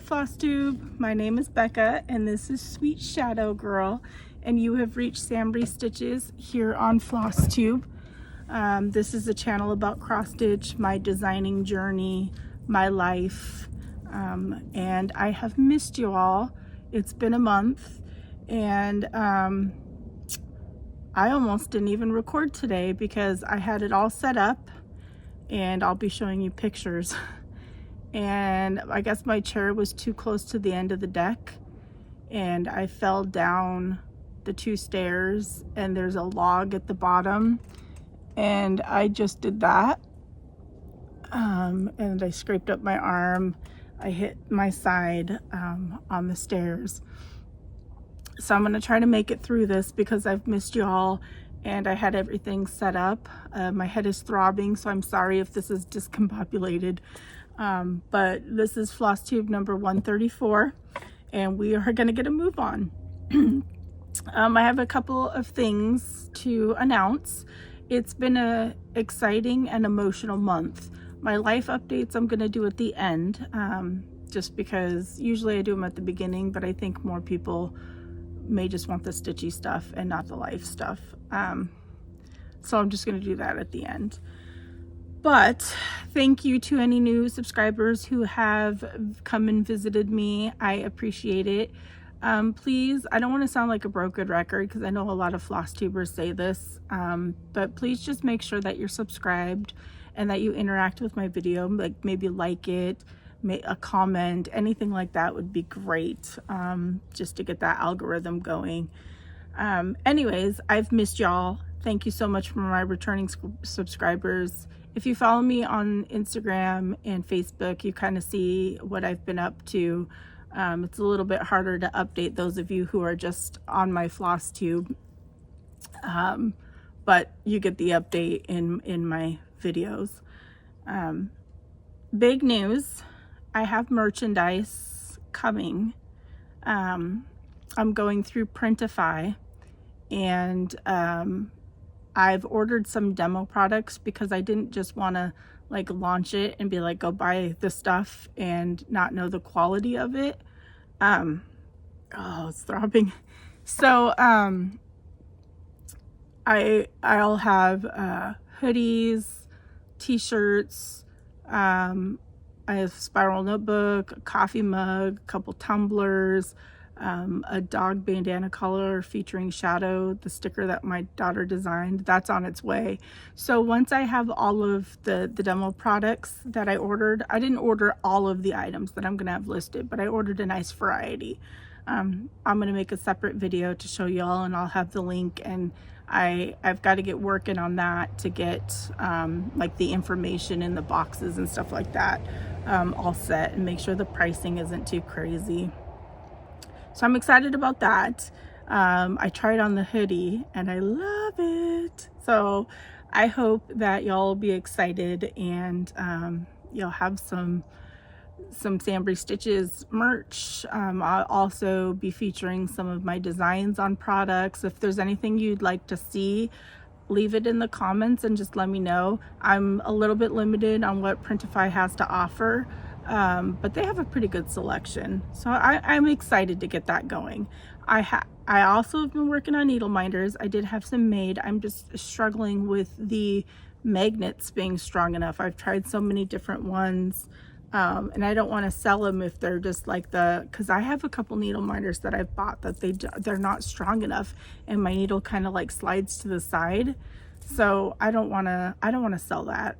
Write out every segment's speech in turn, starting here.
Flosstube. My name is Becca and this is Sweet Shadow Girl, and you have reached SamBrie Stitches here on Flosstube. This is a channel about cross stitch, my designing journey, my life, and I have missed you all. It's been a month, and I almost didn't even record today because I had it all set up, and I'll be showing you pictures. And I guess my chair was too close to the end of the deck, and I fell down the 2 stairs, and there's a log at the bottom, and I just did that, and I scraped up my arm. I hit my side on the stairs. So I'm gonna try to make it through this because I've missed you all, and I had everything set up. My head is throbbing, so I'm sorry if this is discombobulated. But this is Flosstube number 134, and we are going to get a move on. I have a couple of things to announce. It's been a exciting and emotional month. My life updates I'm going to do at the end, just because usually I do them at the beginning, but I think more people may just want the stitchy stuff and not the life stuff. So I'm just going to do that at the end. But thank you to any new subscribers who have come and visited me. I appreciate it. Please, I don't want to sound like a broken record because I know a lot of Flosstubers say this, but please just make sure that you're subscribed and that you interact with my video, like maybe like it, make a comment, anything like that would be great, just to get that algorithm going. Anyways, I've missed y'all. Thank you so much for my returning subscribers. If you follow me on Instagram and Facebook, you kind of see what I've been up to. It's a little bit harder to update those of you who are just on my Flosstube, but you get the update in my videos. Big news, I have merchandise coming. I'm going through Printify, and I've ordered some demo products because I didn't just want to like launch it and be like, go buy the stuff and not know the quality of it. Oh, it's throbbing. So I'll have hoodies, t-shirts, I have a spiral notebook, a coffee mug, a couple tumblers, a dog bandana collar featuring Shadow, the sticker that my daughter designed. That's on its way. So once I have all of the demo products that I ordered, I didn't order all of the items that I'm gonna have listed, but I ordered a nice variety. I'm gonna make a separate video to show y'all, and I'll have the link, and I've got to get working on that to get like the information in the boxes and stuff like that all set, and make sure the pricing isn't too crazy. So I'm excited about that. I tried on the hoodie and I love it. So I hope that y'all will be excited, and you'll have some SamBrie Stitches merch. I'll also be featuring some of my designs on products. If there's anything you'd like to see, leave it in the comments and just let me know. I'm a little bit limited on what Printify has to offer, but they have a pretty good selection, so I'm excited to get that going. I also have been working on needle minders. I did have some made. I'm just struggling with the magnets being strong enough. I've tried so many different ones, and I don't want to sell them if they're just like because I have a couple needle minders that I've bought that they're not strong enough, and my needle kind of like slides to the side. So I don't want to sell that.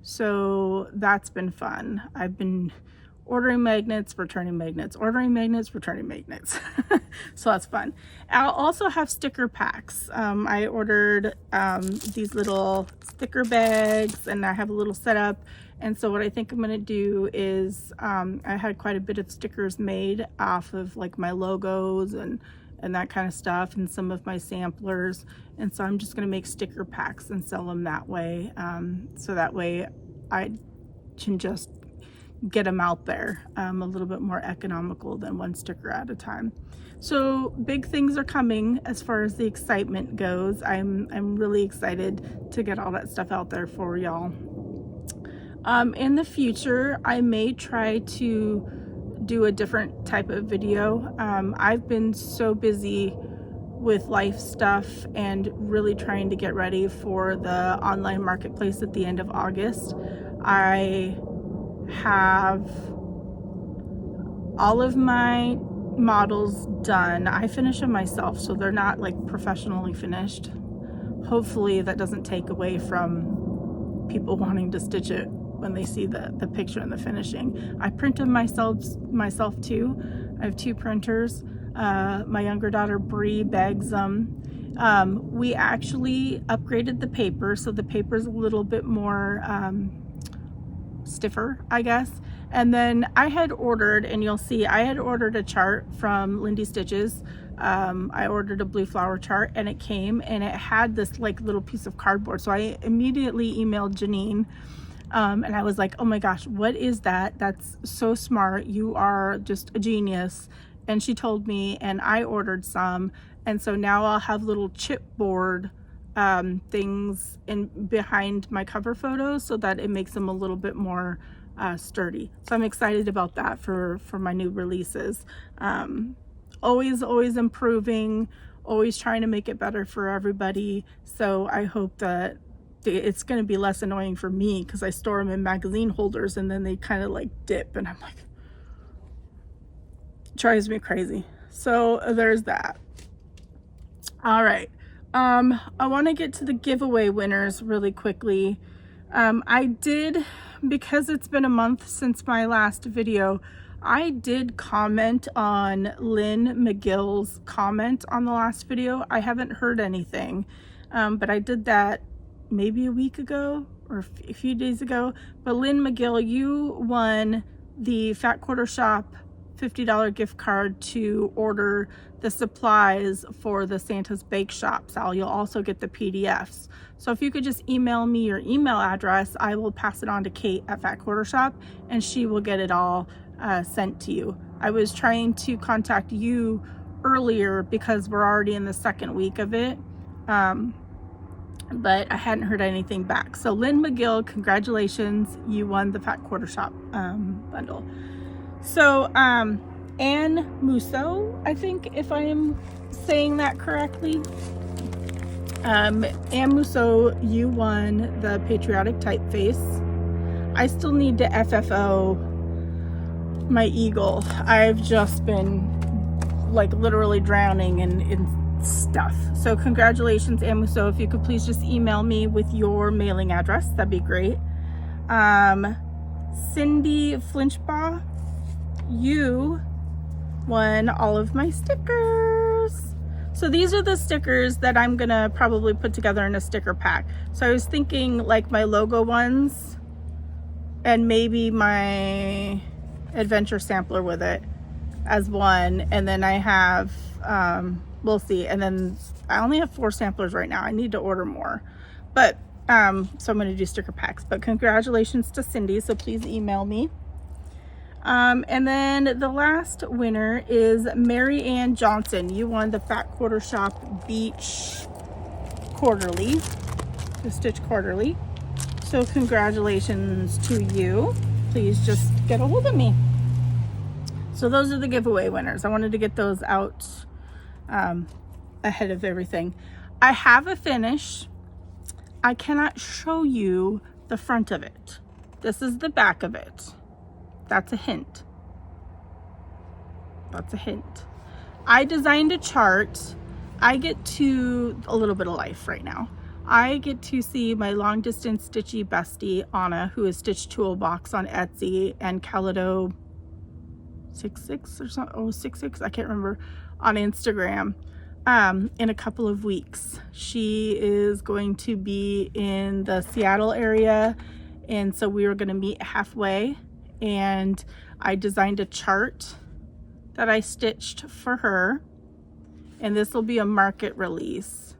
So that's been fun. I've been ordering magnets, returning magnets, ordering magnets, returning magnets. So that's fun. I'll also have sticker packs. I ordered these little sticker bags, and I have a little setup. And so what I think I'm going to do is I had quite a bit of stickers made off of like my logos and that kind of stuff, and some of my samplers, and so I'm just going to make sticker packs and sell them that way, so that way I can just get them out there a little bit more economical than one sticker at a time. So big things are coming as far as the excitement goes. I'm really excited to get all that stuff out there for y'all. In the future, I may try to do a different type of video. I've been so busy with life stuff and really trying to get ready for the online marketplace at the end of August. I have all of my models done. I finish them myself, so they're not like professionally finished. Hopefully that doesn't take away from people wanting to stitch it when they see the picture and the finishing. I print them myself too. I have 2 printers. My younger daughter Brie bags them. We actually upgraded the paper, so the paper's a little bit more stiffer, I guess. And then I had ordered, and you'll see, I had ordered a chart from Lindy Stitches. I ordered a blue flower chart, and it came, and it had this like little piece of cardboard. So I immediately emailed Janine, and I was like, oh my gosh, what is that? That's so smart. You are just a genius. And she told me, and I ordered some. And so now I'll have little chipboard things in behind my cover photos so that it makes them a little bit more sturdy. So I'm excited about that for my new releases. Always improving, always trying to make it better for everybody. So I hope that it's going to be less annoying for me, because I store them in magazine holders and then they kind of like dip, and I'm like, it drives me crazy. So there's that. All right. I want to get to the giveaway winners really quickly. I did, because it's been a month since my last video, I did comment on Lynn McGill's comment on the last video. I haven't heard anything, but I did that maybe a week ago or a few days ago. But Lynn McGill, you won the Fat Quarter Shop $50 gift card to order the supplies for the Santa's Bake Shop. So you'll also get the PDFs. So if you could just email me your email address, I will pass it on to Kate at Fat Quarter Shop, and she will get it all sent to you. I was trying to contact you earlier because we're already in the 2nd week of it, but I hadn't heard anything back. So Lynn McGill, congratulations, you won the Fat Quarter Shop bundle. So Anne Musso, I think, if I am saying that correctly, Anne Musso, you won the patriotic typeface. I still need to FFO my eagle. I've just been like literally drowning in stuff. So congratulations, Anne Musso. If you could please just email me with your mailing address, that'd be great. Cindy Flinchbaugh, you won all of my stickers. So these are the stickers that I'm gonna probably put together in a sticker pack. So I was thinking like my logo ones and maybe my adventure sampler with it as one, and then I have we'll see, and then I only have 4 samplers right now. I need to order more, but so I'm going to do sticker packs. But congratulations to Cindy, so please email me. And then the last winner is Mary Ann Johnson. You won the Fat Quarter Shop Beach Quarterly, the Stitch Quarterly. So congratulations to you. Please just get a hold of me. So those are the giveaway winners. I wanted to get those out ahead of everything. I have a finish. I cannot show you the front of it. This is the back of it. That's a hint. That's a hint. I designed a chart. I get to a little bit of life right now. I get to see my long distance stitchy bestie, Anna, who is Stitch Toolbox on Etsy, and Calido 66 or something, oh 66, I can't remember, on Instagram in a couple of weeks. She is going to be in the Seattle area, and so we were going to meet halfway, and I designed a chart that I stitched for her, and this will be a market release.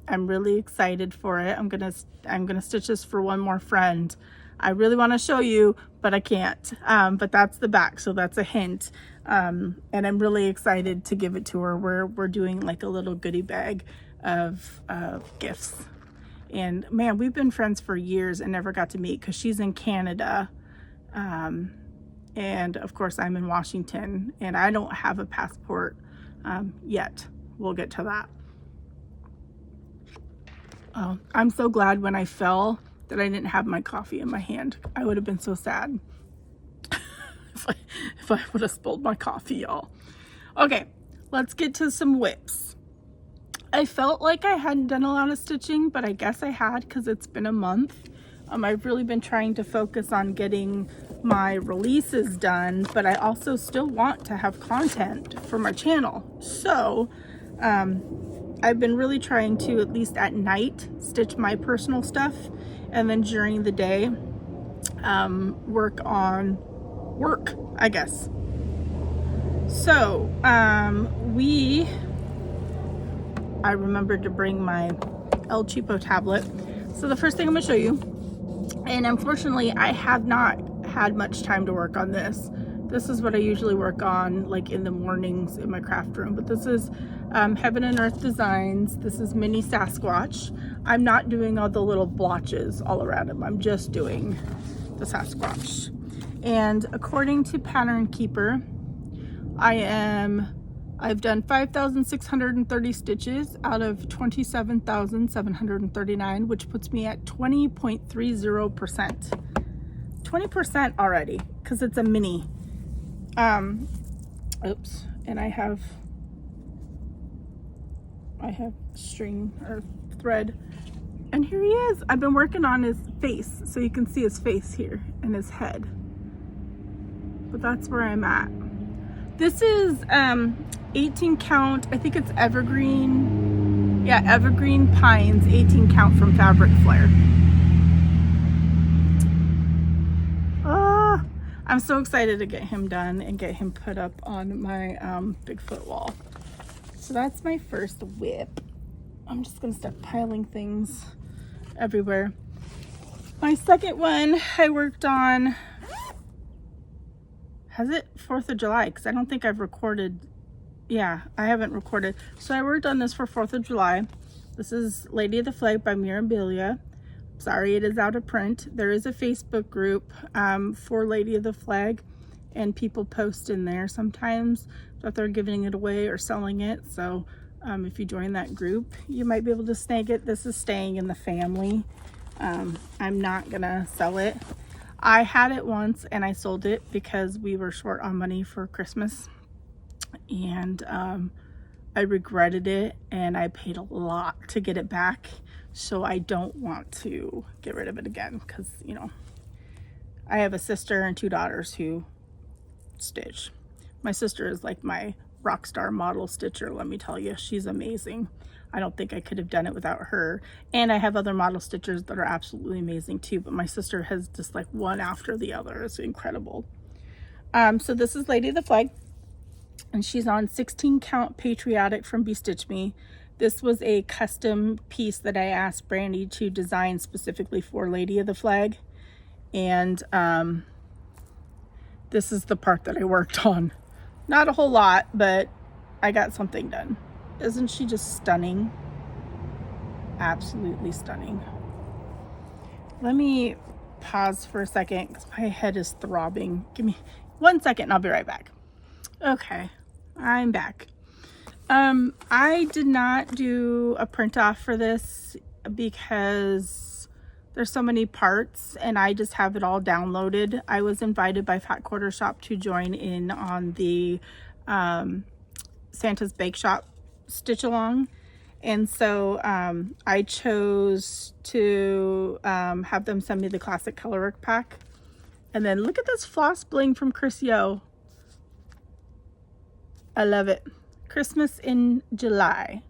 I'm really excited for it. I'm gonna stitch this for one more friend. I really want to show you, but I can't. But that's the back, so that's a hint. And I'm really excited to give it to her. We're doing like a little goodie bag of gifts, And man, we've been friends for years and never got to meet because she's in Canada. And of course I'm in Washington, and I don't have a passport yet. We'll get to that. I'm so glad when I fell that I didn't have my coffee in my hand. I would have been so sad if I would have spilled my coffee, y'all. Okay, let's get to some whips. I felt like I hadn't done a lot of stitching, but I guess I had because it's been a month. I've really been trying to focus on getting my releases done, but I also still want to have content for my channel. So I've been really trying to, at least at night, stitch my personal stuff, and then during the day work on work, I guess. So I remembered to bring my El Cheapo tablet. So the first thing I'm gonna show you, and unfortunately I have not had much time to work on this. This is what I usually work on like in the mornings in my craft room, but this is Heaven and Earth Designs. This is Mini Sasquatch. I'm not doing all the little blotches all around him. I'm just doing the Sasquatch. And according to Pattern Keeper, I've done 5,630 stitches out of 27,739, which puts me at 20.30%. 20% already, because it's a mini. Oops, and I have string or thread, and here he is. I've been working on his face, so you can see his face here and his head. But that's where I'm at. This is 18 count, I think it's evergreen. Yeah, evergreen pines, 18 count from Fabric Flair. I'm so excited to get him done and get him put up on my Bigfoot wall. So that's my first whip. I'm just gonna start piling things everywhere. My second one I worked on, has it 4th of July? Because I don't think I've recorded. Yeah, I haven't recorded. So I worked on this for 4th of July. This is Lady of the Flag by Mirabilia. Sorry, it is out of print. There is a Facebook group for Lady of the Flag, and people post in there sometimes that they're giving it away or selling it. So if you join that group, you might be able to snag it. This is staying in the family. I'm not gonna sell it. I had it once and I sold it because we were short on money for Christmas, and I regretted it, and I paid a lot to get it back. So I don't want to get rid of it again because, you know, I have a sister and 2 daughters who stitch. My sister is like my rock star model stitcher, let me tell you. She's amazing. I don't think I could have done it without her. And I have other model stitchers that are absolutely amazing too, but my sister has just like one after the other. It's incredible. So this is Lady of the Flag, and she's on 16 count Patriotic from bestitchme. This was a custom piece that I asked Brandy to design specifically for Lady of the Flag. And this is the part that I worked on. Not a whole lot, but I got something done. Isn't she just stunning? Absolutely stunning. Let me pause for a second because my head is throbbing. Give me 1 second and I'll be right back. Okay, I'm back. I did not do a print off for this because there's so many parts and I just have it all downloaded. I was invited by Fat Quarter Shop to join in on the Santa's Bake Shop stitch along, and so I chose to have them send me the classic colorwork pack. And then look at this floss bling from Chris Yo. I love it. Christmas in July.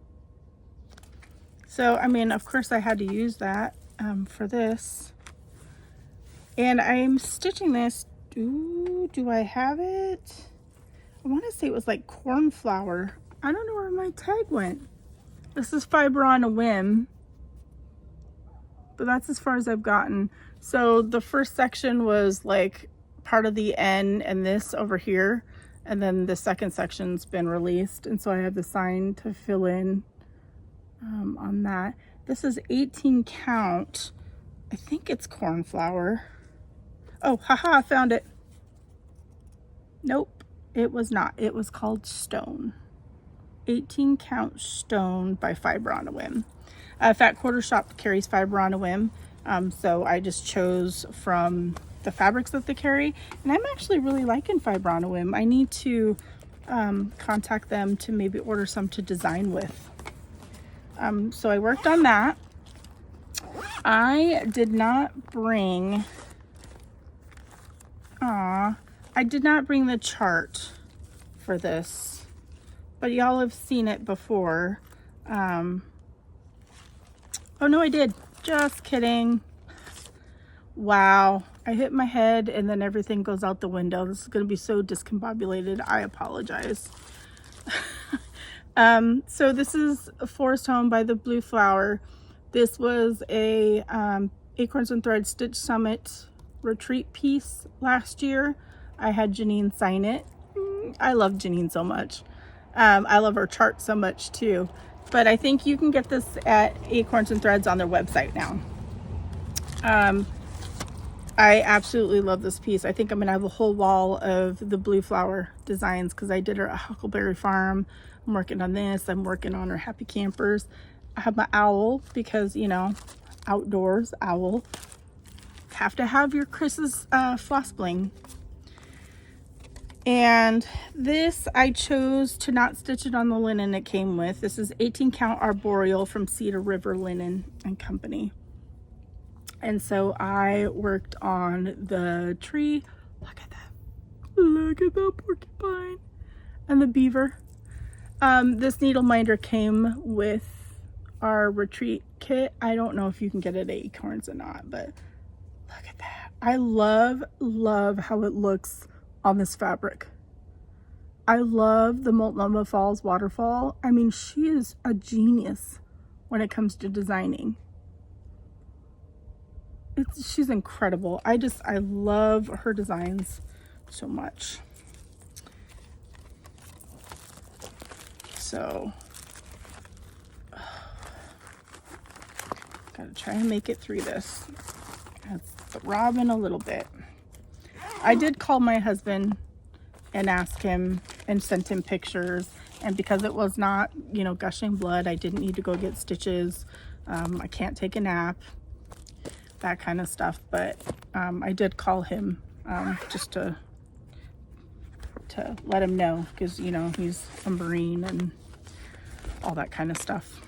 So I mean, of course I had to use that for this, and I'm stitching this. Do I have it? I want to say it was like cornflower. I don't know where my tag went. This is Fiber on a Whim, but that's as far as I've gotten. So the first section was like part of the N and this over here, and then the second section's been released, and so I have the sign to fill in. on that. This is 18 count. I think it's corn flour. Oh, haha, I found it. Nope, it was not. It was called Stone. 18 count Stone by Fiber on a Whim. Fat Quarter Shop carries Fiber on a Whim. So I just chose from the fabrics that they carry, and I'm actually really liking Fiber on a Whim. I need to contact them to maybe order some to design with. So I worked on that. I did not bring the chart for this, but y'all have seen it before. Oh no, I did. Just kidding. Wow, I hit my head and then everything goes out the window. This is going to be so discombobulated. I apologize. So this is Forest Home by the Blue Flower. This was a Acorns and Thread Stitch Summit retreat piece last year. I had Janine sign it. I love Janine so much. I love her chart so much too. But I think you can get this at Acorns and Threads on their website now. I absolutely love this piece. I think I'm gonna have a whole wall of the Blue Flower designs because I did her a Huckleberry Farm. I'm working on this. I'm working on her Happy Campers. I have my owl because, you know, outdoors owl. Have to have your Chris's floss bling. And this I chose to not stitch it on the linen it came with. This is 18 count Arboreal from Cedar River Linen and Company. And so I worked on the tree. Look at that. Look at that porcupine. And the beaver. This needle minder came with our retreat kit. I don't know if you can get it at Acorns or not, but look at that. I love how it looks on this fabric. I love the Multnomah Falls waterfall. I mean, she is a genius when it comes to designing. She's incredible. I love her designs so much. So gotta try and make it through this. That's throbbing a little bit. I did call my husband and ask him and sent him pictures, and because it was not, you know, gushing blood, I didn't need to go get stitches. I can't take a nap, that kind of stuff, but I did call him just to let him know, because, you know, he's a Marine and all that kind of stuff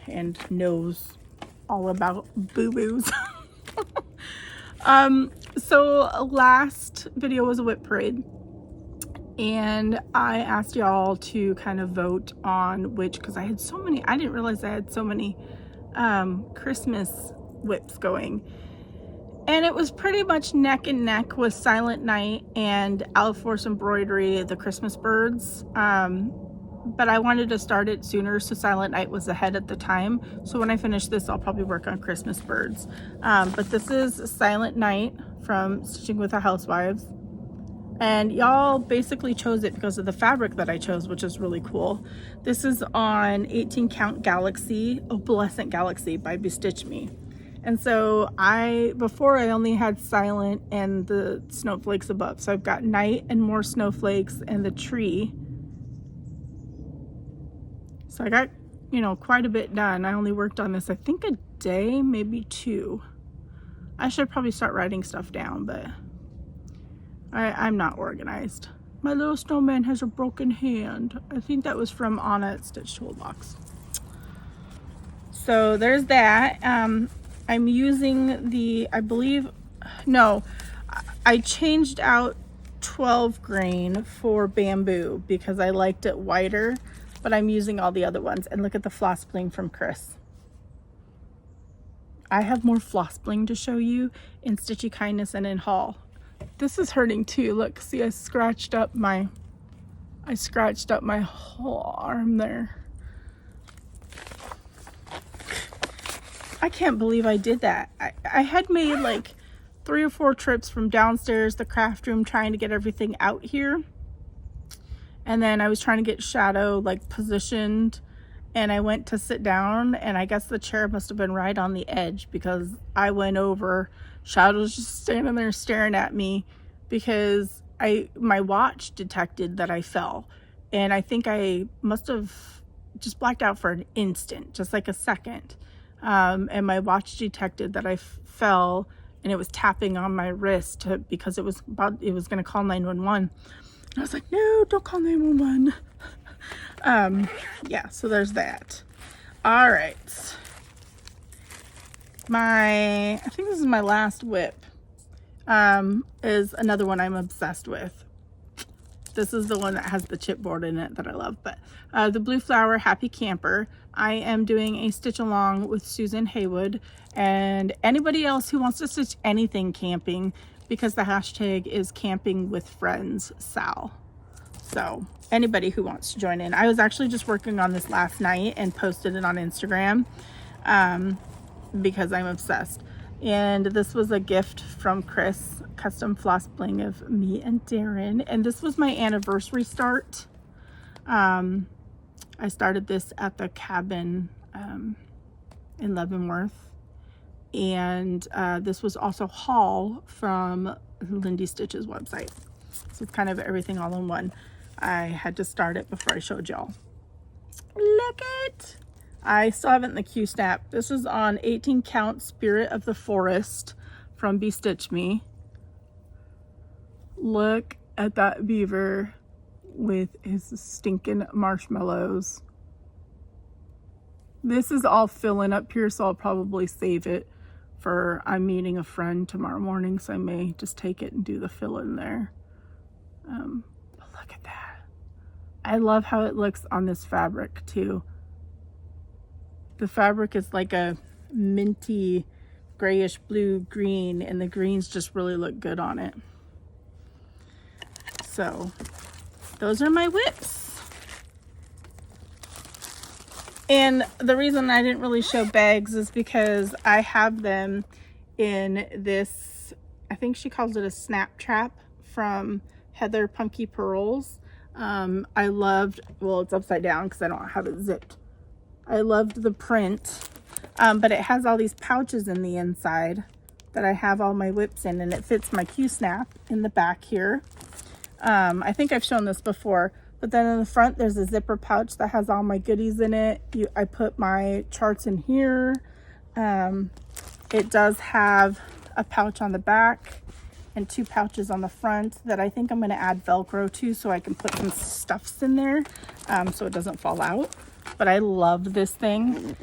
and knows all about boo-boos. So last video was a whip parade, and I asked y'all to kind of vote on which, because I had so many, I didn't realize I had so many Christmas whips going, and it was pretty much neck and neck with Silent Night and Alforce Embroidery, the Christmas birds. But I wanted to start it sooner, so Silent Night was ahead at the time. So when I finish this, I'll probably work on Christmas birds. But this is Silent Night from Stitching with the Housewives. And y'all basically chose it because of the fabric that I chose, which is really cool. This is on 18 count Galaxy, Opalescent Galaxy by bestitchme. And so before I only had Silent and the snowflakes above. So I've got Night and more snowflakes and the tree. So I got, you know, quite a bit done. I only worked on this, I think, a day, maybe two. I should probably start writing stuff down, but I'm not organized. My little snowman has a broken hand. I think that was from Anna at Stitch Toolbox. So there's that. I'm using the, I changed out 12 grain for bamboo because I liked it whiter. But I'm using all the other ones. And look at the floss bling from Chris. I have more floss bling to show you in Stitchy Kindness and in haul. This is hurting too. Look, see, I scratched up my whole arm there. I can't believe I did that. I had made like 3 or 4 trips from downstairs, the craft room, trying to get everything out here. And then I was trying to get shadow like positioned, and I went to sit down, and I guess the chair must have been right on the edge, because I went over. Shadow was just standing there staring at me, because my watch detected that I fell, and I think I must have just blacked out for an instant, just like a second, and my watch detected that I fell, and it was tapping on my wrist because it was going to call 911. I was like, no, don't call 911. Yeah, so there's that. All right. I think this is my last whip, is another one I'm obsessed with. This is the one that has the chipboard in it that I love, but the Blue Flower Happy Camper. I am doing a stitch along with Susan Haywood, and anybody else who wants to stitch anything camping, because the hashtag is camping with friends Sal. So anybody who wants to join in. I was actually just working on this last night and posted it on Instagram, because I'm obsessed. And this was a gift from Chris, custom floss bling of me and Darren, and this was my anniversary start. I started this at the cabin in Leavenworth, and this was also haul from Lindy Stitches website, so it's kind of everything all in one. I had to start it before I showed y'all. Look it! I still have it in the Q snap. This is on 18 count Spirit of the Forest from bestitchme. Look at that beaver with his stinking marshmallows. This is all filling up here, so I'll probably save it for, I'm meeting a friend tomorrow morning, so I may just take it and do the fill in there. But look at that. I love how it looks on this fabric too. The fabric is like a minty grayish blue green, and the greens just really look good on it. So those are my whips. And the reason I didn't really show bags is because I have them in this, I think she calls it a snap trap from Heather Punky Pearls. I loved, well, it's upside down because I don't have it zipped. I loved the print, but it has all these pouches in the inside that I have all my whips in, and it fits my Q-snap in the back here. I think I've shown this before, but then in the front there's a zipper pouch that has all my goodies in it. I put my charts in here. It does have a pouch on the back and 2 pouches on the front that I think I'm going to add Velcro to, so I can put some stuffs in there, so it doesn't fall out. But I love this thing.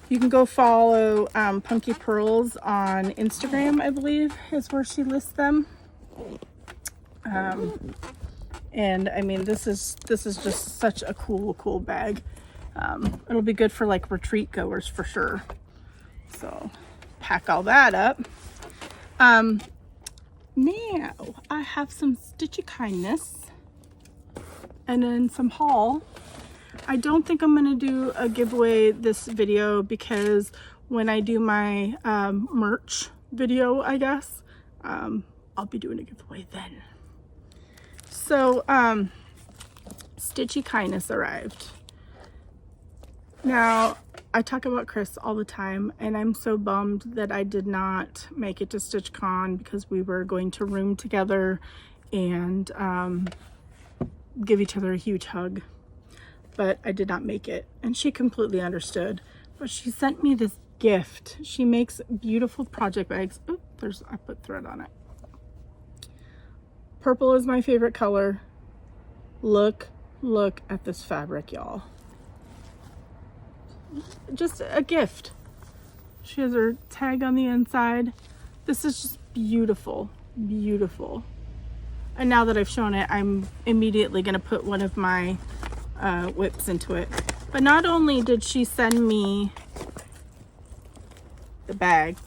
You can go follow Punky Pearls on Instagram, I believe is where she lists them. And I mean, this is just such a cool bag. It'll be good for like retreat goers for sure. So pack all that up. Now I have some Stitchy Kindness and then some haul. I don't think I'm going to do a giveaway this video, because when I do my merch video, I guess, I'll be doing a giveaway then. So Stitchy Kindness arrived. Now, I talk about Chris all the time, and I'm so bummed that I did not make it to StitchCon, because we were going to room together and give each other a huge hug. But I did not make it, and she completely understood. But she sent me this gift. She makes beautiful project bags. Oh, I put thread on it. Purple is my favorite color. Look at this fabric, y'all. Just a gift. She has her tag on the inside. This is just beautiful. And now that I've shown it, I'm immediately going to put one of my whips into it. But not only did she send me the bag,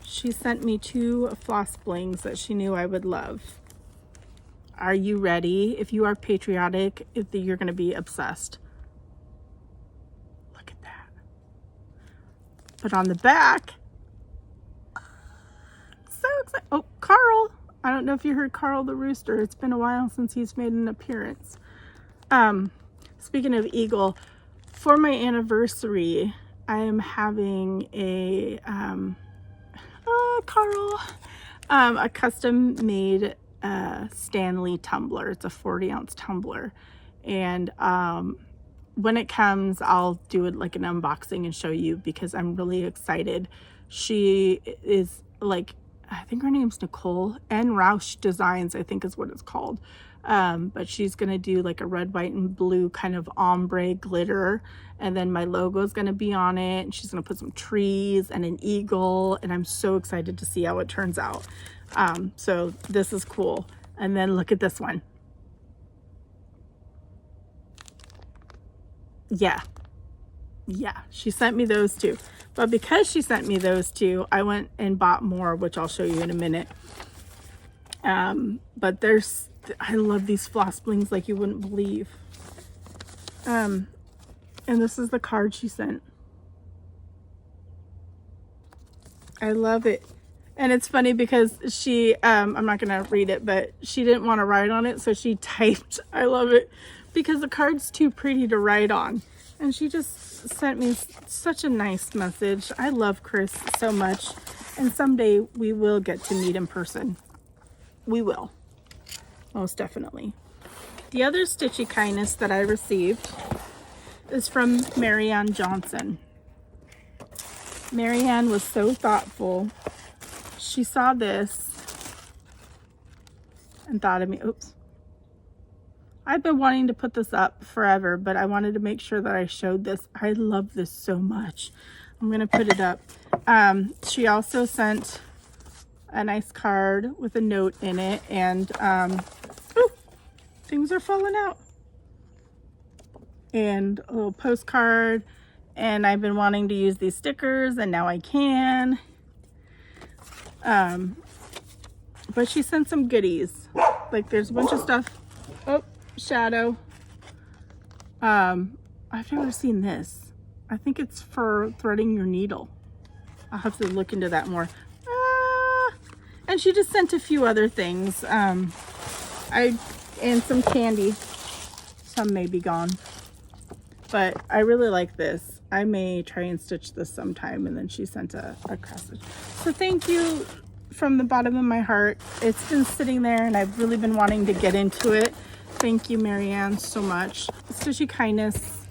she sent me 2 floss blings that she knew I would love. Are you ready? If you are patriotic, you're going to be obsessed. Look at that. But on the back, so excited. Oh, Carl. I don't know if you heard Carl the rooster. It's been a while since he's made an appearance. Speaking of eagle, for my anniversary, I am having a Carl, a custom made Stanley tumbler. It's a 40-ounce tumbler, and when it comes, I'll do it like an unboxing and show you, because I'm really excited. She is like, I think her name's Nicole, and Roush Designs, I think is what it's called. But she's gonna do like a red, white, and blue kind of ombre glitter, and then my logo is gonna be on it, and she's gonna put some trees and an eagle, and I'm so excited to see how it turns out. So this is cool. And then look at this one. Yeah, she sent me those two. But because she sent me those two, I went and bought more, which I'll show you in a minute. But I love these floss blings like you wouldn't believe. And this is the card she sent. I love it. And it's funny because she, I'm not gonna read it, but she didn't want to write on it, so she typed, I love it, because the card's too pretty to write on. And she just sent me such a nice message. I love Chris so much, and someday we will get to meet in person. We will, most definitely. The other stitchy kindness that I received is from Marianne Johnson. Marianne was so thoughtful. She saw this and thought of me. Oops. I've been wanting to put this up forever, but I wanted to make sure that I showed this. I love this so much. I'm gonna put it up. She also sent a nice card with a note in it, and ooh, things are falling out. And a little postcard, and I've been wanting to use these stickers, and now I can. But she sent some goodies. Like there's a bunch of stuff. Oh, shadow. I've never seen this. I think it's for threading your needle. I'll have to look into that more. And she just sent a few other things. And some candy. Some may be gone. But I really like this. I may try and stitch this sometime. And then she sent a cross stitch. So thank you from the bottom of my heart. It's been sitting there and I've really been wanting to get into it. Thank you, Marianne, so much. Stitchy kindness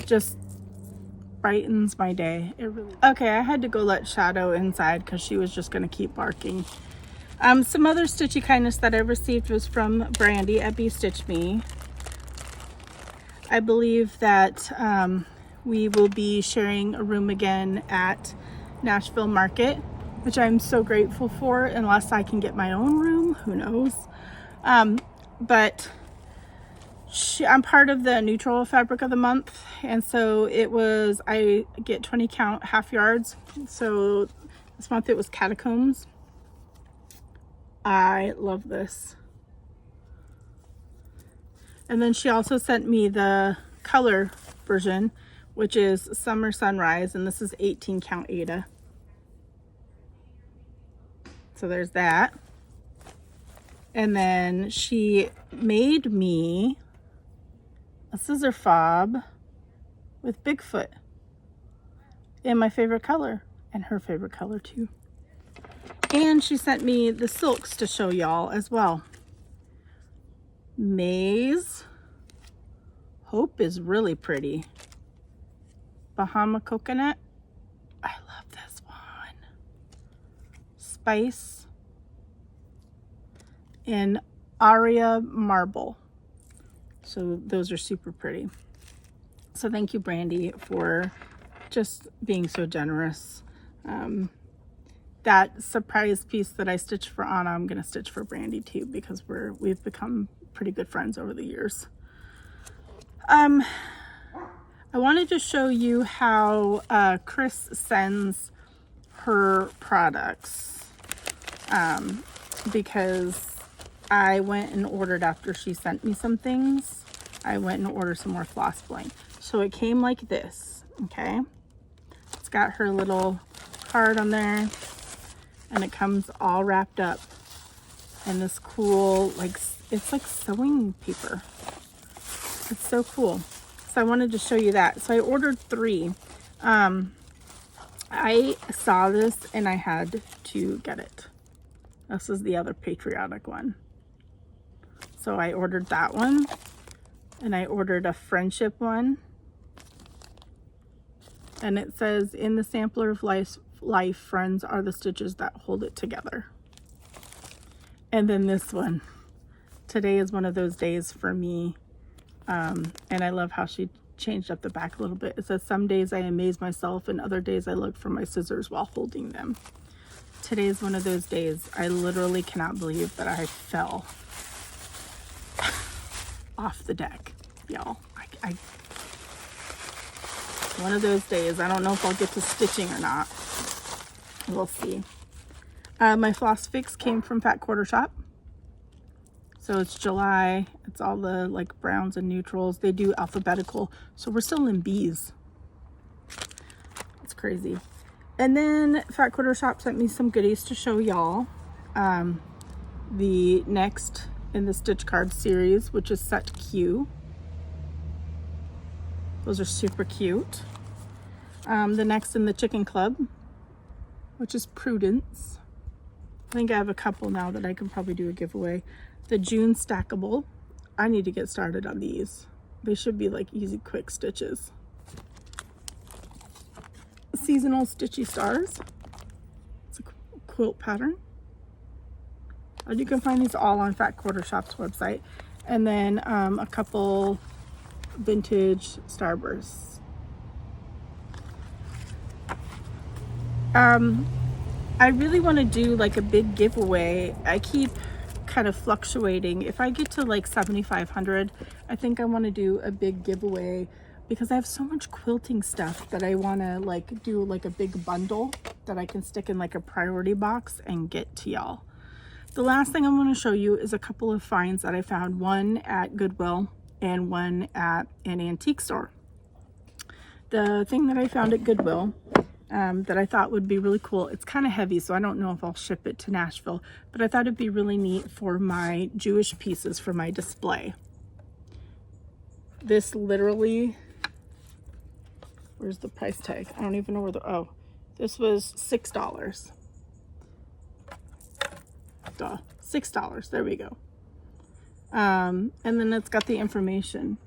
just brightens my day. It really. Okay, I had to go let Shadow inside because she was just going to keep barking. Some other stitchy kindness that I received was from Brandy at bestitchme. I believe that we will be sharing a room again at Nashville Market, which I'm so grateful for, unless I can get my own room, who knows. But I'm part of the neutral fabric of the month, and so I get 20 count half yards. So this month it was catacombs. I love this. And then she also sent me the color version, which is Summer Sunrise, and this is 18 count Ada. So there's that. And then she made me a scissor fob with Bigfoot in my favorite color, and her favorite color too. And she sent me the silks to show y'all as well. Maize. Hope is really pretty. Bahama coconut. I love this one. Spice. And Aria marble. So those are super pretty. So thank you, Brandy, for just being so generous. That surprise piece that I stitched for Anna, I'm gonna stitch for Brandy too, because we've become pretty good friends over the years. I wanted to show you how Chris sends her products, because I went and ordered, after she sent me some things, I went and ordered some more floss bling. So it came like this, okay? It's got her little card on there, and it comes all wrapped up in this cool, like, it's like sewing paper. It's so cool. so I wanted to show you that. So I ordered 3. I saw this and I had to get it. This is the other patriotic one. So I ordered that one, and I ordered a friendship one. And it says, in the sampler of life, friends are the stitches that hold it together. And then this one. Today is one of those days for me. And I love how she changed up the back a little bit. It says, some days I amaze myself and other days I look for my scissors while holding them. Today is one of those days. I literally cannot believe that I fell off the deck, y'all. One of those days. I don't know if I'll get to stitching or not. We'll see. My floss fix came from Fat Quarter Shop. So it's July. It's all the like browns and neutrals. They do alphabetical. So we're still in B's. It's crazy. And then Fat Quarter Shop sent me some goodies to show y'all. The next in the Stitch Card series, which is Set Q. Those are super cute. The next in the Chicken Club, which is Prudence. I think I have a couple now that I can probably do a giveaway. The June Stackable. I need to get started on these. They should be like easy, quick stitches. Seasonal Stitchy Stars. It's a quilt pattern. You can find these all on Fat Quarter Shop's website. And then a couple vintage Starbursts. I really want to do like a big giveaway. I keep kind of fluctuating. If I get to like 7,500, I think I want to do a big giveaway because I have so much quilting stuff that I want to like do like a big bundle that I can stick in like a priority box and get to y'all. The last thing I want to show you is a couple of finds that I found, one at Goodwill and one at an antique store. The thing that I found at Goodwill that I thought would be really cool, it's kind of heavy, so I don't know if I'll ship it to Nashville, but I thought it'd be really neat for my Jewish pieces for my display. This literally, where's the price tag? I don't even know where the, oh, this was $6. Duh, $6, there we go. And then it's got the information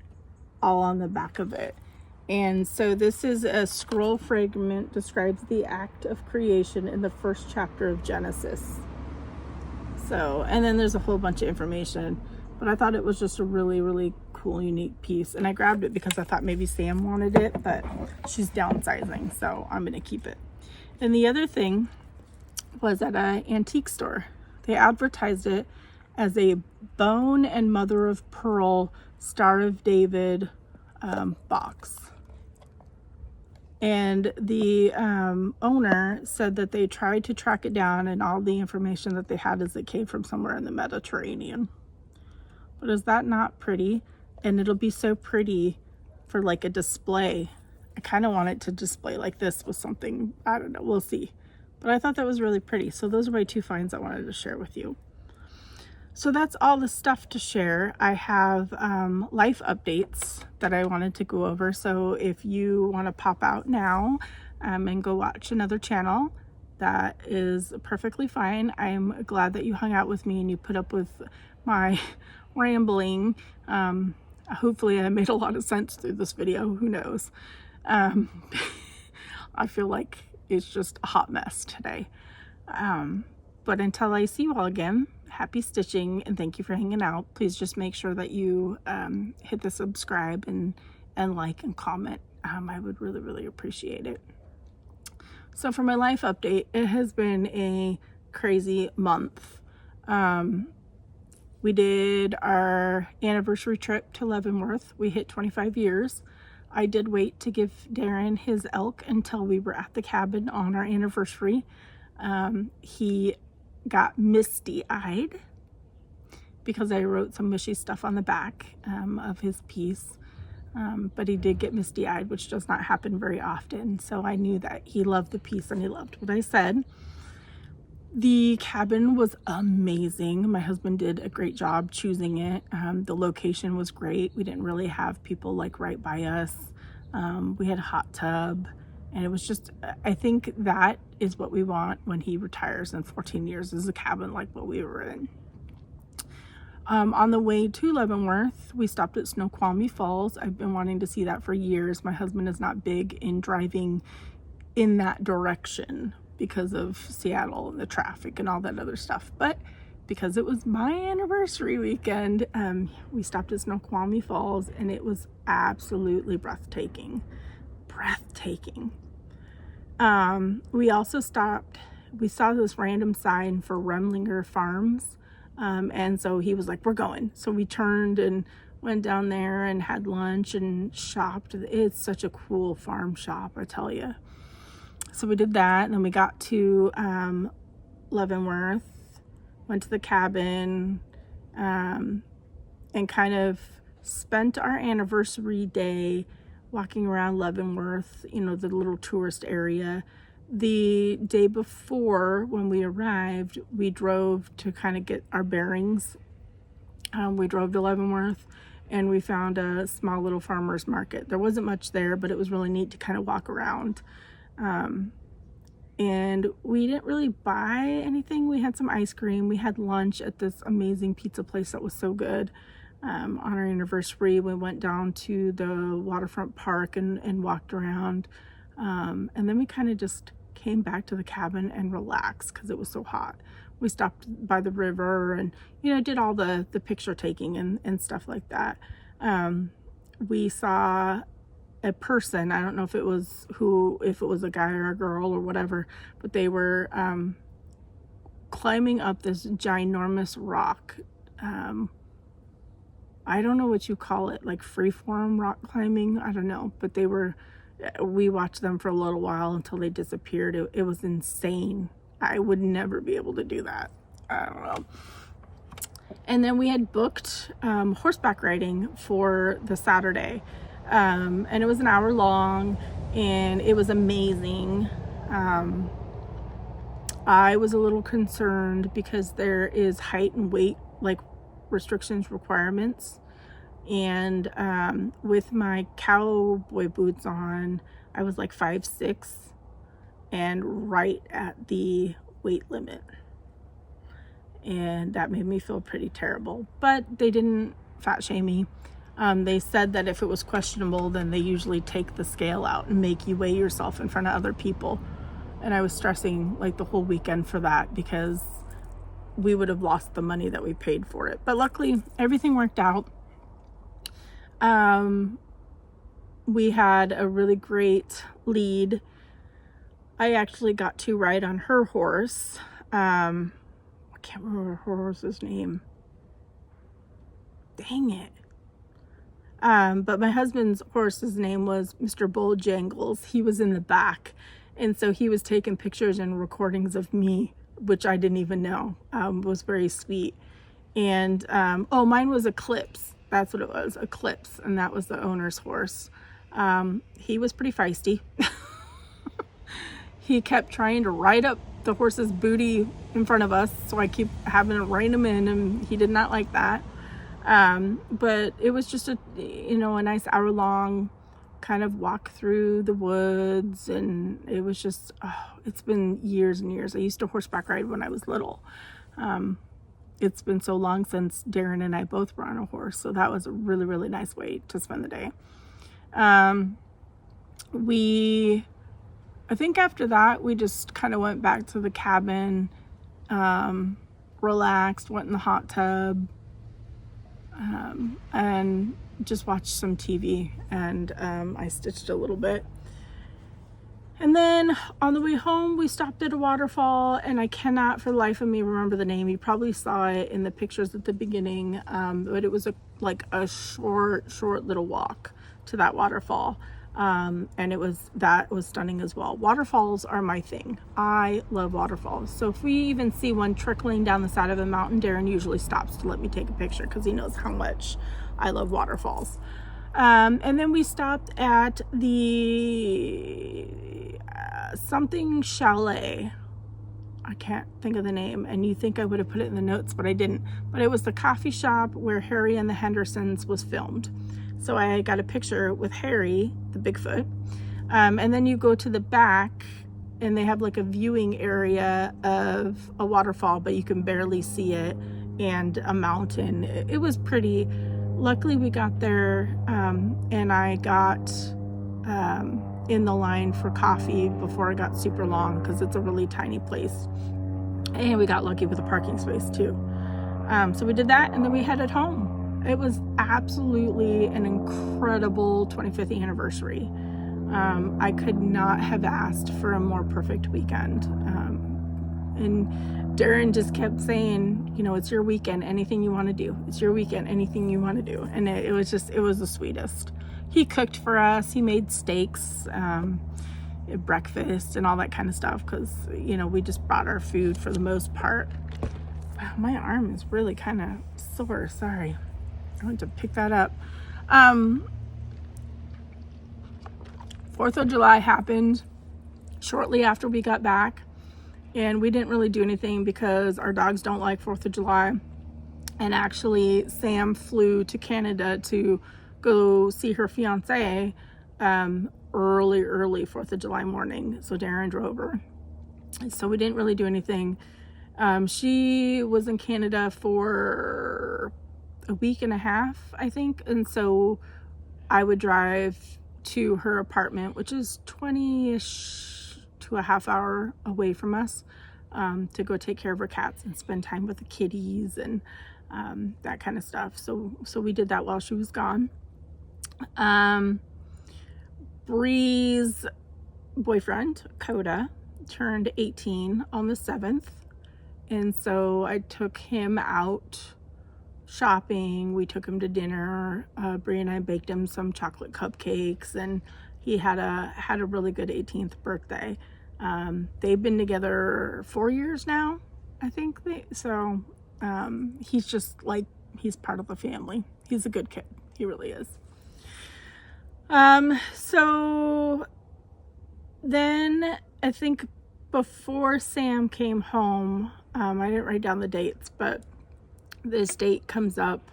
all on the back of it. And so this is a scroll fragment, describes the act of creation in the first chapter of Genesis. So, and then there's a whole bunch of information, but I thought it was just a really, really cool, unique piece. And I grabbed it because I thought maybe Sam wanted it, but she's downsizing, so I'm gonna keep it. And the other thing was at an antique store. They advertised it as a bone and mother of pearl Star of David box. And the owner said that they tried to track it down and all the information that they had is it came from somewhere in the Mediterranean. But is that not pretty? And it'll be so pretty for like a display. I kind of want it to display like this with something, I don't know, we'll see. But I thought that was really pretty. So those are my 2 finds I wanted to share with you. So that's all the stuff to share. I have life updates that I wanted to go over. So if you want to pop out now and go watch another channel, that is perfectly fine. I'm glad that you hung out with me and you put up with my rambling. Hopefully I made a lot of sense through this video. Who knows? I feel like it's just a hot mess today. But until I see you all again, happy stitching and thank you for hanging out. Please just make sure that you hit the subscribe and like and comment. I would really, really appreciate it. So for my life update, it has been a crazy month. We did our anniversary trip to Leavenworth. We hit 25 years. I did wait to give Darren his elk until we were at the cabin on our anniversary. He got misty-eyed because I wrote some mushy stuff on the back of his piece. But he did get misty-eyed, which does not happen very often. So I knew that he loved the piece and he loved what I said. The cabin was amazing. My husband did a great job choosing it. The location was great. We didn't really have people like right by us. We had a hot tub, and it was just, I think that is what we want when he retires in 14 years, is a cabin like what we were in. On the way to Leavenworth, we stopped at Snoqualmie Falls. I've been wanting to see that for years. My husband is not big in driving in that direction because of Seattle and the traffic and all that other stuff. But because it was my anniversary weekend, we stopped at Snoqualmie Falls, and it was absolutely breathtaking. Breathtaking. We also stopped, we saw this random sign for Remlinger Farms. And so he was like, we're going. So we turned and went down there and had lunch and shopped. It's such a cool farm shop, I tell you. So we did that, and then we got to Leavenworth, went to the cabin, and kind of spent our anniversary day walking around Leavenworth, you know, the little tourist area. The day before, when we arrived, we drove to kind of get our bearings. We drove to Leavenworth, and we found a small little farmer's market. There wasn't much there, but it was really neat to kind of walk around. And we didn't really buy anything. We had some ice cream. We had lunch at this amazing pizza place that was so good. On our anniversary, we went down to the waterfront park and walked around. And then we kind of just came back to the cabin and relaxed because it was so hot. We stopped by the river and, you know, did all the picture taking and stuff like that. We saw a person, I don't know if it was a guy or a girl or whatever, but they were climbing up this ginormous rock. I don't know what you call it, like freeform rock climbing, I don't know, but we watched them for a little while until they disappeared. It was insane. I would never be able to do that. I don't know. And then we had booked horseback riding for the Saturday. And it was an hour long, and it was amazing. I was a little concerned because there is height and weight like restrictions requirements, and with my cowboy boots on, I was like 5'6" and right at the weight limit, and that made me feel pretty terrible. But they didn't fat shame me. They said that if it was questionable, then they usually take the scale out and make you weigh yourself in front of other people. And I was stressing like the whole weekend for that because we would have lost the money that we paid for it. But luckily, everything worked out. We had a really great lead. I actually got to ride on her horse. I can't remember her horse's name. Dang it. But my husband's horse's name was Mr. Bojangles. He was in the back. And so he was taking pictures and recordings of me, which I didn't even know. It was very sweet. And, mine was Eclipse. That's what it was, Eclipse. And that was the owner's horse. He was pretty feisty. He kept trying to ride up the horse's booty in front of us. So I keep having to rein him in, and he did not like that. But it was just a nice hour-long kind of walk through the woods, and it was just, it's been years and years. I used to horseback ride when I was little. It's been so long since Darren and I both were on a horse, so that was a really, really nice way to spend the day. I think after that, we just kind of went back to the cabin, relaxed, went in the hot tub, and just watched some TV, and I stitched a little bit. And then on the way home, we stopped at a waterfall, and I cannot for the life of me remember the name. You probably saw it in the pictures at the beginning, but it was a short little walk to that waterfall. And that was stunning as well. Waterfalls are my thing. I love waterfalls. So if we even see one trickling down the side of a mountain, Darren usually stops to let me take a picture because he knows how much I love waterfalls. And then we stopped at the something chalet. I can't think of the name, and you think I would have put it in the notes, but I didn't. But it was the coffee shop where Harry and the Hendersons was filmed. So I got a picture with Harry, the Bigfoot. And then you go to the back and they have like a viewing area of a waterfall, but you can barely see it, and a mountain. It was pretty. Luckily we got there, and I got in the line for coffee before it got super long, because it's a really tiny place, and we got lucky with a parking space too. So we did that, and then we headed home. It was absolutely an incredible 25th anniversary. I could not have asked for a more perfect weekend. And Darren just kept saying, you know, it's your weekend, anything you want to do. It's your weekend, anything you want to do. And it was the sweetest. He cooked for us. He made steaks, breakfast and all that kind of stuff, because, you know, we just brought our food for the most part. Wow, my arm is really kind of sore. Sorry. I went to pick that up. 4th of July happened shortly after we got back, and we didn't really do anything because our dogs don't like 4th of July. And actually, Sam flew to Canada to go see her fiance early 4th of July morning. So Darren drove her. So we didn't really do anything. She was in Canada for a week and a half, I think. And so I would drive to her apartment, which is 20-ish to a half hour away from us, to go take care of her cats and spend time with the kitties and that kind of stuff. So we did that while she was gone. Bree's boyfriend, Coda, turned 18 on the 7th. And so I took him out shopping. We took him to dinner. Bree and I baked him some chocolate cupcakes, and he had a really good 18th birthday. They've been together 4 years now, I think. He's just like, he's part of the family. He's a good kid. He really is. So then I think before Sam came home, I didn't write down the dates, but this date comes up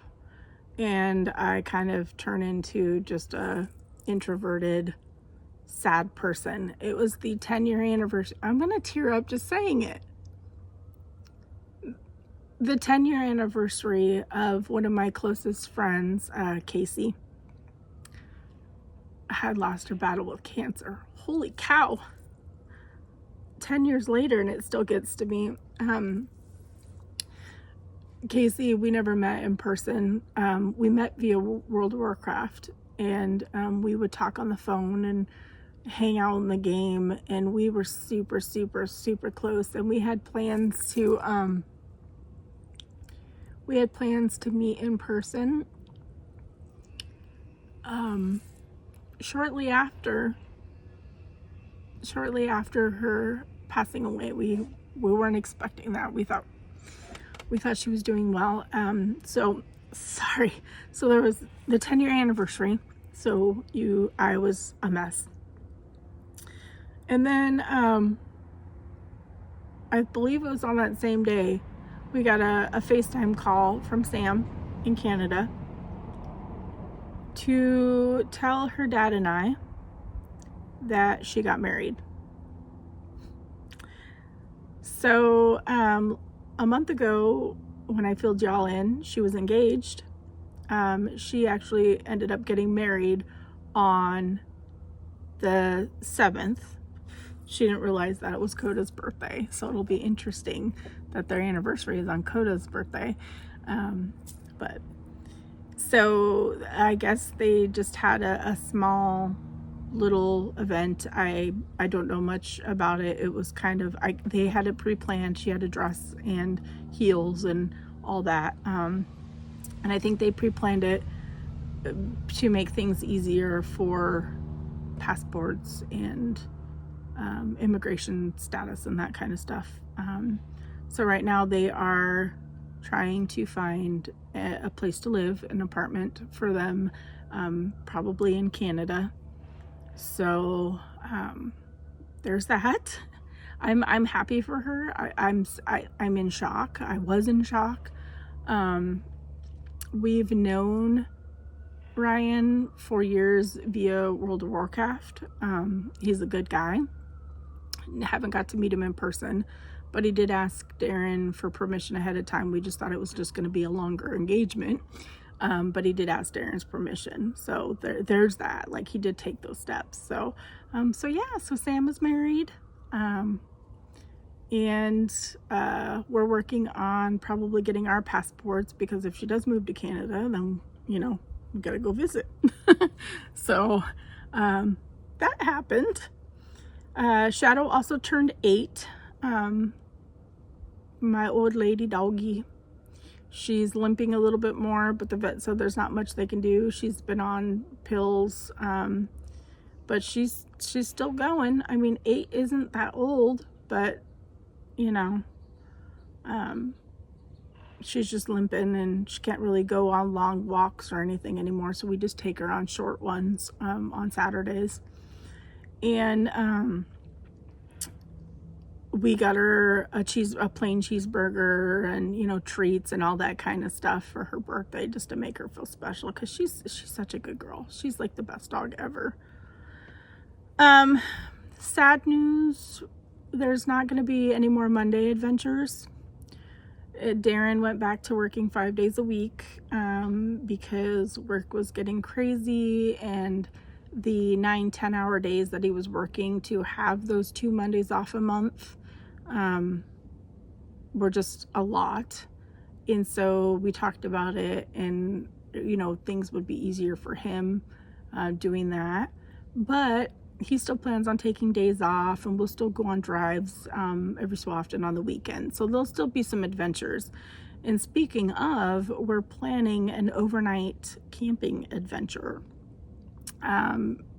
and I kind of turn into just a introverted, sad person. It was the 10-year anniversary. I'm gonna tear up just saying it. The 10-year anniversary of one of my closest friends, Casey, had lost her battle with cancer. Holy cow. 10 years later, and it still gets to me. Casey, we never met in person. We met via World of Warcraft, and we would talk on the phone and hang out in the game, and we were super, super, super close, and we had plans to meet in person. Shortly after her passing away. We weren't expecting that. We thought she was doing well. So sorry. So there was the 10-year anniversary. So I was a mess. And then I believe it was on that same day, we got a FaceTime call from Sam in Canada to tell her dad and I that she got married. So a month ago, when I filled y'all in, she was engaged. She actually ended up getting married on the 7th. She didn't realize that it was Coda's birthday, so it'll be interesting that their anniversary is on Coda's birthday. But so I guess they just had a small little event. I don't know much about it. It was kind of, they had it pre-planned. She had a dress and heels and all that. And I think they pre-planned it to make things easier for passports and immigration status and that kind of stuff. So right now they are trying to find a place to live, an apartment for them, probably in Canada. So there's that. I'm happy for her. I'm in shock. I was in shock. We've known Ryan for years via World of Warcraft. He's a good guy. Haven't got to meet him in person, but he did ask Darren for permission ahead of time. We just thought it was just going to be a longer engagement. But he did ask Darren's permission. So there's that. Like, he did take those steps. So yeah, so Sam is married. And we're working on probably getting our passports, because if she does move to Canada, then, you know, we gotta go visit. So that happened. Shadow also turned 8. My old lady doggy, she's limping a little bit more, but the vet said there's not much they can do. She's been on pills, but she's still going. I mean, 8 isn't that old, but you know, she's just limping, and she can't really go on long walks or anything anymore. So we just take her on short ones on Saturdays. And we got her a plain cheeseburger and, you know, treats and all that kind of stuff for her birthday, just to make her feel special, because she's such a good girl. She's like the best dog ever. Sad news, there's not going to be any more Monday adventures. Darren went back to working 5 days a week because work was getting crazy, and the 9-10 hour days that he was working to have those 2 Mondays off a month were just a lot. And so we talked about it, and you know, things would be easier for him doing that. But he still plans on taking days off, and we'll still go on drives every so often on the weekend. So there'll still be some adventures. And speaking of, we're planning an overnight camping adventure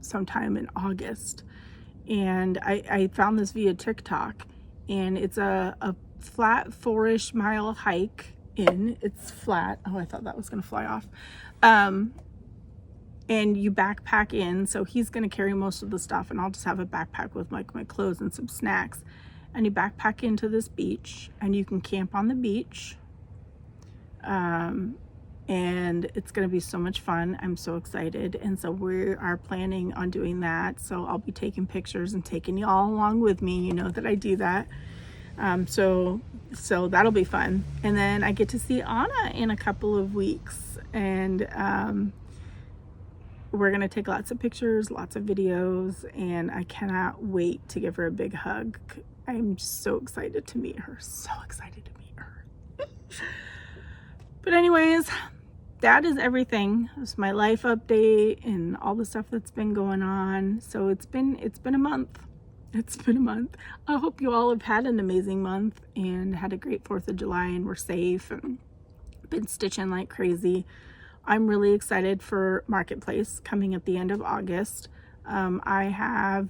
sometime in August. And I found this via TikTok, and it's a flat 4-ish mile hike in. It's flat. Oh, I thought that was gonna fly off. And you backpack in, so he's gonna carry most of the stuff, and I'll just have a backpack with like my clothes and some snacks. And you backpack into this beach, and you can camp on the beach. And it's gonna be so much fun. I'm so excited. And so we are planning on doing that. So I'll be taking pictures and taking you all along with me. You know that I do that. So that'll be fun. And then I get to see Anna in a couple of weeks, and we're gonna take lots of pictures, lots of videos, and I cannot wait to give her a big hug. I'm so excited to meet her. So excited to meet her. But anyways, that is everything. It's my life update and all the stuff that's been going on. So it's been a month. It's been a month. I hope you all have had an amazing month and had a great 4th of July and were safe and been stitching like crazy. I'm really excited for Marketplace coming at the end of August. I have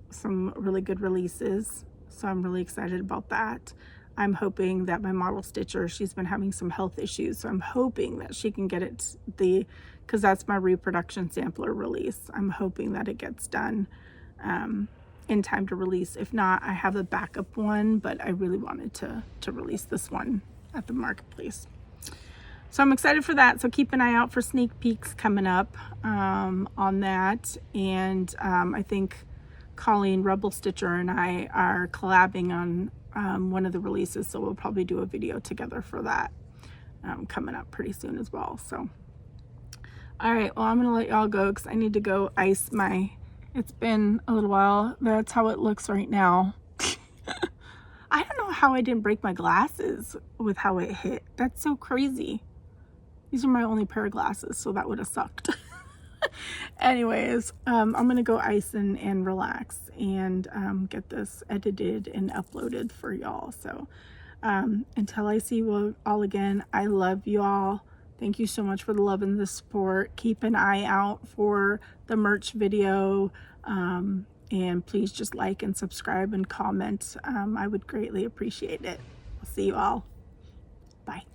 some really good releases, so I'm really excited about that. I'm hoping that my model stitcher, she's been having some health issues, so I'm hoping that she can get it because that's my reproduction sampler release. I'm hoping that it gets done in time to release. If not, I have a backup one, but I really wanted to release this one at the Marketplace. So I'm excited for that. So keep an eye out for sneak peeks coming up on that. And I think Colleen Rebel Stitcher and I are collabing on one of the releases. So we'll probably do a video together for that coming up pretty soon as well. So, all right, well, I'm going to let y'all go because I need to go ice it's been a little while. That's how it looks right now. I don't know how I didn't break my glasses with how it hit. That's so crazy. These are my only pair of glasses, so that would have sucked. Anyways, I'm gonna go ice and relax and get this edited and uploaded for y'all. So until I see you all again, I love you all. Thank you so much for the love and the support. Keep an eye out for the merch video, and please just like and subscribe and comment. I would greatly appreciate it. I'll see you all. Bye.